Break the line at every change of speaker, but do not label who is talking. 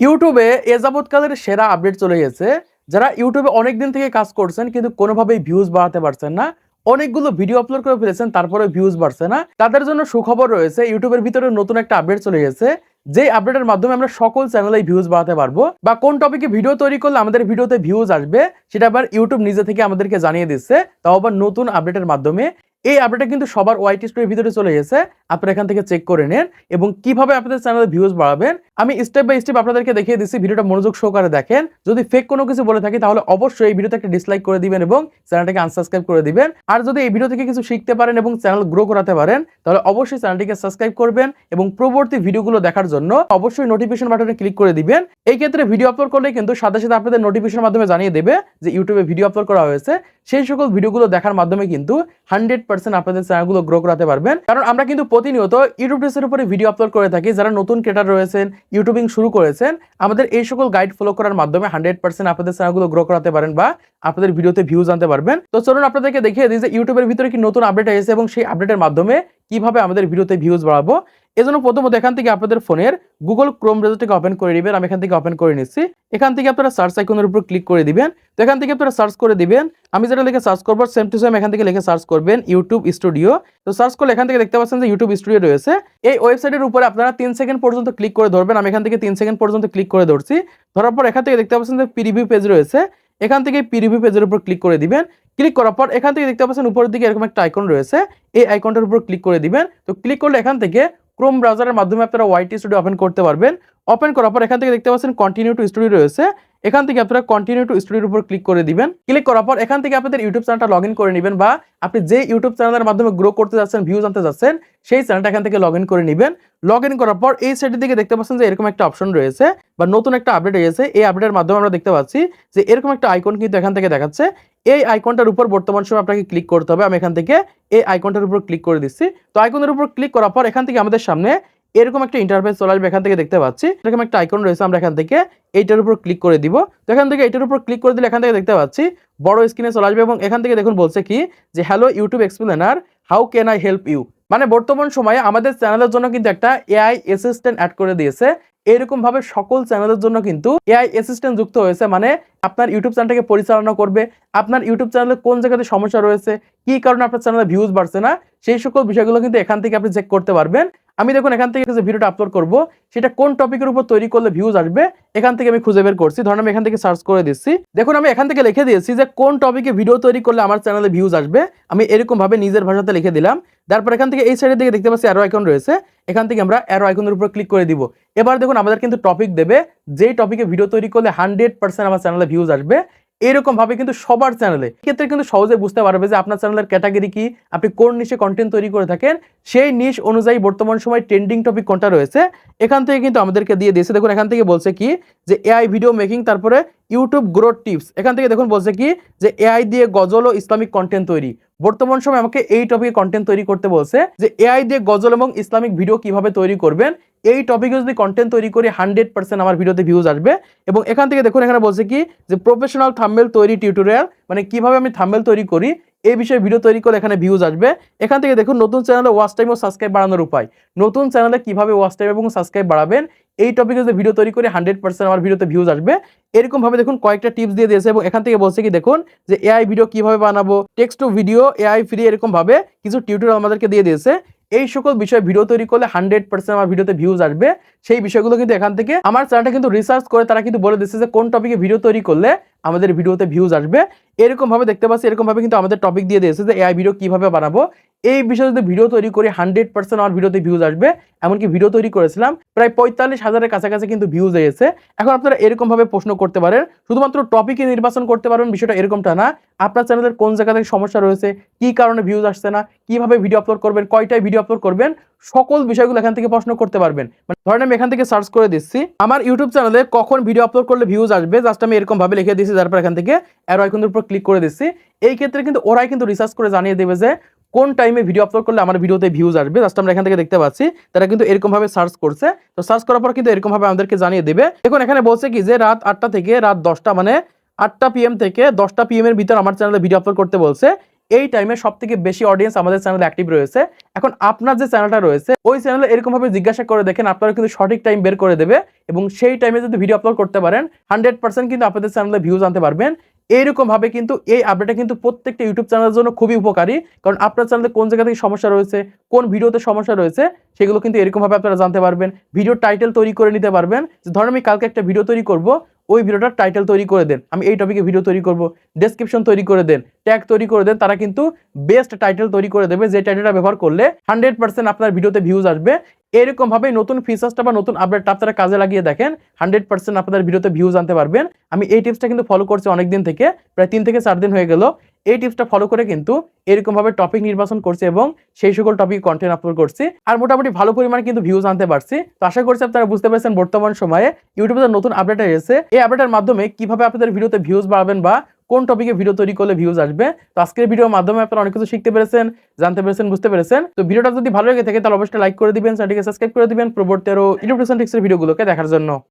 ইউটিউবে এ যাবৎকালের সেরা আপডেট চলে গেছে। যারা ইউটিউবে অনেকদিন থেকে কাজ করছেন কিন্তু কোনোভাবেই ভিউজ বাড়াতে পারছেন না, অনেকগুলো ভিডিও আপলোড করে ফেলেছেন তারপরে ভিউজ বাড়ছে না, তাদের জন্য সুখবর রয়েছে। ইউটিউবের ভিতরে নতুন একটা আপডেট চলে গেছে, যে আপডেটের মাধ্যমে আমরা সকল চ্যানেলে ভিউজ বাড়াতে পারবো বা কোন টপিকে ভিডিও তৈরি করলে আমাদের ভিডিওতে ভিউজ আসবে সেটা আবার ইউটিউব নিজে থেকে আমাদেরকে জানিয়ে দিচ্ছে, তাও আবার নতুন আপডেটের মাধ্যমে। এই আপডেটটা কিন্তু সবার ওয়াইটি স্টোরির ভিতরে চলে গেছে, আপনারা এখান থেকে চেক করে নেন এবং কিভাবে আপনাদের চ্যানেলে ভিউজ বাড়াবেন আমি স্টেপ বাই স্টেপ আপনাদেরকে দেখিয়ে দিচ্ছি। ভিডিওটা মনোযোগ সহকারে দেখেন। যদি ফেক কোনো কিছু বলে থাকি তাহলে অবশ্যই এই ভিডিওতে একটা ডিসলাইক করে দিবেন এবং চ্যানেলটাকে আনসাবস্ক্রাইব করে দিবেন। আর যদি এই ভিডিও থেকে কিছু শিখতে পারেন এবং চ্যানেল গ্রো করাতে পারেন তাহলে অবশ্যই চ্যানেলটিকে সাবস্ক্রাইব করবেন এবং পরবর্তী ভিডিওগুলো দেখার জন্য অবশ্যই নোটিফিকেশন বাটনে ক্লিক করে দিবেন। এই ক্ষেত্রে ভিডিও আপলোড করলে কিন্তু সাথে সাথে আপনাদের নোটিফিকেশনের মাধ্যমে জানিয়ে দেবে যে ইউটিউবে ভিডিও আপলোড করা হয়েছে। সেই সকল ভিডিওগুলো দেখার মাধ্যমে কিন্তু 100% আপনাদের চ্যানেলগুলো গ্রো করাতে পারবেন। কারণ আমরা কিন্তু প্রতিনিয়ত ইউটিউব টিপসের উপরে ভিডিও আপলোড করে থাকি। যারা নতুন ক্রিয়েটর রয়েছেন, ইউটিউবিং শুরু করেছেন, আমাদের এই সকল গাইড ফলো করার মাধ্যমে 100% আপনাদের চ্যানেলগুলো গ্রো করাতে পারেন বা আপনাদের ভিডিওতে ভিউজ আনতে পারবেন। তো চলুন আপনাদেরকে দেখিয়ে দিই যে ইউটিউবের ভিতরে কি নতুন আপডেট এসেছে এবং সেই আপডেটের মাধ্যমে কিভাবে আমাদের ভিডিওতে ভিউজ বাড়াবো। এজন্য প্রথমত এখান থেকে আপনাদের ফোনের গুগল ক্রোম ব্রাউজারটাকে ওপেন করে দিবেন। আমি এখান থেকে ওপেন করে নিচ্ছি। এখান থেকে আপনারা সার্চ আইকনের উপর ক্লিক করে দিবেন। তো এখান থেকে আপনারা সার্চ করে দিবেন। আমি যেটা লিখে সার্চ করব সেম টু সেম এখান থেকে লিখে সার্চ করবেন ইউটিউব স্টুডিও। তো সার্চ করলে এখান থেকে দেখতে পাচ্ছেন যে ইউটিউব স্টুডিও রয়েছে। এই ওয়েবসাইটের উপরে আপনারা 3 সেকেন্ড পর্যন্ত ক্লিক করে ধরবেন। আমি এখান থেকে 3 সেকেন্ড পর্যন্ত ক্লিক করে ধরছি। ধরার পর এখান থেকে দেখতে পাচ্ছেন যে প্রিভিউ পেজ রয়েছে। এখান থেকে প্রিভিউ পেজের উপর ক্লিক করে দিবেন। ক্লিক করার পর এখান থেকে দেখতে পাচ্ছেন উপরের দিকে এরকম একটা আইকন রয়েছে। এই আইকনটার উপর ক্লিক করে দিবেন। তো ক্লিক করলে এখান থেকে ক্রোম ব্রাউজারের মাধ্যমে আপনারা ওয়াইটি স্টুডিও ওপেন করতে পারবেন। ওপেন করার পর এখান থেকে দেখতে পাচ্ছেন কন্টিনিউ টু স্টুডিও রয়েছে। এখান থেকে আপনারা কন্টিনিউ টু স্টুডিওর উপর ক্লিক করে দিবেন। ক্লিক করার পর এখান থেকে আপনাদের ইউটিউব চ্যানেলটা লগইন করে নেবেন বা আপনি যে ইউটিউব চ্যানেলের মাধ্যমে গ্রো করতে যাচ্ছেন, ভিউজ আনতে যাচ্ছেন, সেই চ্যানেলটা এখান থেকে লগইন করে নেবেন। লগইন করার পর এই সাইডের দিকে দেখতে পাচ্ছেন যে এরকম একটা অপশন রয়েছে বা নতুন একটা আপডেট এসেছে। এই আপডেটের মাধ্যমে আমরা দেখতে পাচ্ছি যে এরকম একটা আইকন কিন্তু এখান থেকে দেখাচ্ছে। এই আইকনটার উপর বর্তমান সময় আপনাকে ক্লিক করতে হবে। আমি এখান থেকে এই আইকনটার উপর ক্লিক করে দিচ্ছি। তো আইকনের উপর ক্লিক করার পর এখান থেকে আমাদের সামনে এরকম একটা ইন্টারফেস চলে আসবে। এখান থেকে দেখতে পাচ্ছি এরকম একটা আইকন রয়েছে। আমরা এখান থেকে এইটার উপর ক্লিক করে দিব। তো এখান থেকে এইটার উপর ক্লিক করে দিলে এখান থেকে দেখতে পাচ্ছি বড় স্ক্রিনে চলে আসবে এবং এখান থেকে দেখুন বলছে কি যে hello YouTube explainer, how can I help you. মানে বর্তমান সময়ে আমাদের চ্যানেলের জন্য কিন্তু একটা এআই অ্যাসিস্ট্যান্ট অ্যাড করে দিয়েছে। এরকম ভাবে সকল চ্যানেলের জন্য কিন্তু এআই অ্যাসিস্ট্যান্ট যুক্ত হয়েছে। মানে আপনার ইউটিউব চ্যানেলটাকে পরিচালনা করবে, আপনার ইউটিউব চ্যানেলে কোন জায়গাতে সমস্যা রয়েছে, কি কারণে আপনার চ্যানেলে ভিউজ বাড়ছে না, সেই সকল বিষয়গুলো কিন্তু এখান থেকে আপনি চেক করতে পারবেন। আমি দেখুন এখান থেকে যে ভিডিওটা আপলোড করব সেটা কোন টপিকের উপর তৈরি করলে ভিউজ আসবে এখান থেকে আমি খুঁজে বের করছি। ধরুন আমি এখান থেকে সার্চ করে দিচ্ছি। দেখুন আমি এখান থেকে লিখে দিয়েছি যে কোন টপিকে ভিডিও তৈরি করলে আমার চ্যানেলে ভিউজ আসবে। আমি এরকম ভাবে নিজের ভাষাতে লিখে দিলাম। তারপর এখান থেকে এই সাইডের দিকে দেখতে পাচ্ছি অ্যারো আইকন রয়েছে। এখান থেকে আমরা অ্যারো আইকনের উপর ক্লিক করে দিব। এবার দেখুন আমাদের কিন্তু টপিক দেবে, যেই টপিকে ভিডিও তৈরি করলে 100% আমার চ্যানেলে ভিউজ আসবে। এরকম ভাবে কিন্তু সবার চ্যানেলে ক্ষেত্রে কিন্তু সহজে বুঝতে পারবে যে আপনার চ্যানেলের ক্যাটাগরি কি, আপনি কোন নিশে কন্টেন্ট তৈরি করে থাকেন, সেই নিশ অনুযায়ী বর্তমান সময় ট্রেন্ডিং টপিক কোনটা রয়েছে এখান থেকে কিন্তু আমাদেরকে দিয়ে দিয়েছে। দেখুন এখান থেকে বলছে কি যে এআই ভিডিও মেকিং, তারপরে ইউটিউব গ্রোথ টিপস। এখান থেকে দেখুন বলছে কি যে এআই দিয়ে গজল ও ইসলামিক কন্টেন্ট তৈরি। বর্তমান সময় আমাকে এই টপিকে কন্টেন্ট তৈরি করতে বলছে যে এআই দিয়ে গজল এবং ইসলামিক ভিডিও কিভাবে তৈরি করবেন। এই টপিকে যদি কন্টেন্ট তৈরি করি 100% আমার ভিডিওতে ভিউজ আসবে। এবং এখান থেকে দেখুন এখানে বলছে কি যে প্রফেশনাল থাম্বনেল তৈরি টিউটোরিয়াল, মানে কিভাবে আমি থাম্বনেল তৈরি করি এই বিষয়ে ভিডিও তৈরি করে এখানে ভিউজ আসবে। এখান থেকে দেখুন নতুন চ্যানেলে ওয়াচ টাইম ও সাবস্ক্রাইব বাড়ানোর উপায়, নতুন চ্যানেলে কিভাবে ওয়াচ টাইম এবং সাবস্ক্রাইব বাড়াবেন এই টপিকে যদি ভিডিও তৈরি করে 100% আমার ভিডিওতে ভিউজ আসবে। এরকম ভাবে দেখুন কয়েকটা টিপস দিয়ে দিয়েছে এবং এখান থেকে বলছে কি দেখুন যে এআই ভিডিও কিভাবে বানাবো, text to video AI free, এরকম ভাবে কিছু টিউটোরিয়াল আমাদেরকে দিয়ে দিয়েছে। এই সকল বিষয় ভিডিও তৈরি করলে 100% আমার ভিডিওতে ভিউজ আসবে। সেই বিষয়গুলো কিন্তু এখান থেকে আমার চ্যানেলটা কিন্তু রিসার্চ করে তারা কিন্তু বলে দিচ্ছে যে কোন টপিকে ভিডিও তৈরি করলে আমাদের ভিডিওতে ভিউজ আসবে। এরকম ভাবে দেখতে পাচ্ছি এরকম ভাবে কিন্তু আমাদের টপিক দিয়ে দিয়েছে যে এআই ভিডিও কিভাবে বানাবো। এই বিষয়ে যদি ভিডিও তৈরি করি 100% আমার ভিডিওতে ভিউজ আসবে। এমনকি ভিডিও তৈরি করেছিলাম প্রায় 45,000-এর কাছাকাছি কিন্তু ভিউজ এসেছে। এখন আপনারা এরকম ভাবে প্রশ্ন করতে পারেন, শুধুমাত্র টপিকে নির্বাচন করতে পারবেন বিষয়টা এরকমটা না। আপনার চ্যানেলের কোন জায়গা থেকে সমস্যা রয়েছে, কি কারণে ভিউজ আসছে না, কিভাবে ভিডিও আপলোড করবেন, কয়টায় ভিডিও আপলোড করবেন, সকল বিষয়গুলো এখান থেকে প্রশ্ন করতে পারবেন। মানে ধরেন আমি এখান থেকে সার্চ করে দিচ্ছি আমার ইউটিউব চ্যানেলে কখন ভিডিও আপলোড করলে ভিউজ আসবে, জাস্ট আমি এরকম ভাবে লিখে দিচ্ছি। তারপর এখান থেকে অ্যারো আইকনের উপর ক্লিক করে দিচ্ছি। এই ক্ষেত্রে কিন্তু ওরাই কিন্তু রিসার্চ করে জানিয়ে দেবে যে কোন টাইমে ভিডিও আপলোড করলে আমার ভিডিওতে ভিউজ আসবে। জাস্ট আমরা এখান থেকে দেখতে পাচ্ছি তারা কিন্তু এরকম ভাবে সার্চ করছে। তো সার্চ করার পর কিন্তু এরকম ভাবে আমাদেরকে জানিয়ে দেবে। দেখুন এখানে বলছে কি যে রাত 8টা থেকে রাত 10টা, মানে 8টা PM থেকে 10টা PM এর ভিতর আমার চ্যানেলে ভিডিও আপলোড করতে বলছে। এই টাইমে সবথেকে বেশি অডিয়েন্স আমাদের চ্যানেলে অ্যাক্টিভ রয়েছে। এখন আপনার যে চ্যানেলটা রয়েছে ওই চ্যানেলে এরকম ভাবে জিজ্ঞাসা করে দেখেন, আপনারা কিন্তু সঠিক টাইম বের করে দেবে এবং সেই টাইমে যদি ভিডিও আপলোড করতে পারেন 100% কিন্তু আপনাদের চ্যানেলে ভিউজ আনতে পারবেন। এইরকম ভাবে কিন্তু এই আপডেটটা কিন্তু প্রত্যেকটা ইউটিউব চ্যানেলের জন্য খুবই উপকারী, কারণ আপনার চ্যানেলে কোন জায়গা থেকে সমস্যা রয়েছে, কোন ভিডিওতে সমস্যা রয়েছে সেগুলো কিন্তু এরকম ভাবে আপনারা জানতে পারবেন। ভিডিও টাইটেল তৈরি করে নিতে পারবেন, যে ধরেন আমি কালকে একটা ভিডিও তৈরি করব, ওই ভিডিওটার টাইটেল তৈরি করে দেন, আমি এই টপিকে ভিডিও তৈরি করব, ডেসক্রিপশন তৈরি করে দেন, ট্যাগ তৈরি করে দেন, তারা কিন্তু বেস্ট টাইটেল তৈরি করে দেবে, যে টাইটেলটা ব্যবহার করলে 100% আপনার ভিডিওতে ভিউজ আসবে। এরকম ভাবে নতুন ফিচার্সটা বা নতুন আপডেটটা আপনারা কাজে লাগিয়ে দেখেন, 100% আপনাদের ভিডিওতে ভিউজ আনতে পারবেন। আমি এই টিপসটা কিন্তু ফলো করছি অনেক দিন থেকে, প্রায় 3 থেকে 4 দিন হয়ে গেল। এই টিপসটা ফলো করে কিন্তু এরকম ভাবে টপিক নির্বাচন করছি এবং সেই সকল টপিক কন্টেন্ট আপলোড করছি, আর মোটামুটি ভালো পরিমাণে কিন্তু ভিউজ আনতে পারছি। তো আশা করছি আপনারা বুঝতে পেরেছেন বর্তমান সময়ে ইউটিউবে যে নতুন আপডেট এসেছে, এই আপডেটের মাধ্যমে কিভাবে আপনাদের ভিডিওতে ভিউজ বাড়াবেন বা কোন টপিকে ভিডিও তৈরি করলে ভিউজ আসবে। তো আজকের ভিডিওর মাধ্যমে আপনারা অনেক কিছু শিখতে পেরেছেন, জানতে পেরেছেন, বুঝতে পেরেছেন। তো ভিডিওটা যদি ভালো লেগে থাকে তাহলে অবশ্যই লাইক করে দিবেন, চ্যানেলটিকে সাবস্ক্রাইব করে দিবেন পরবর্তী আরো ইউটিউব টিপস এর ভিডিওগুলোকে দেখার জন্য।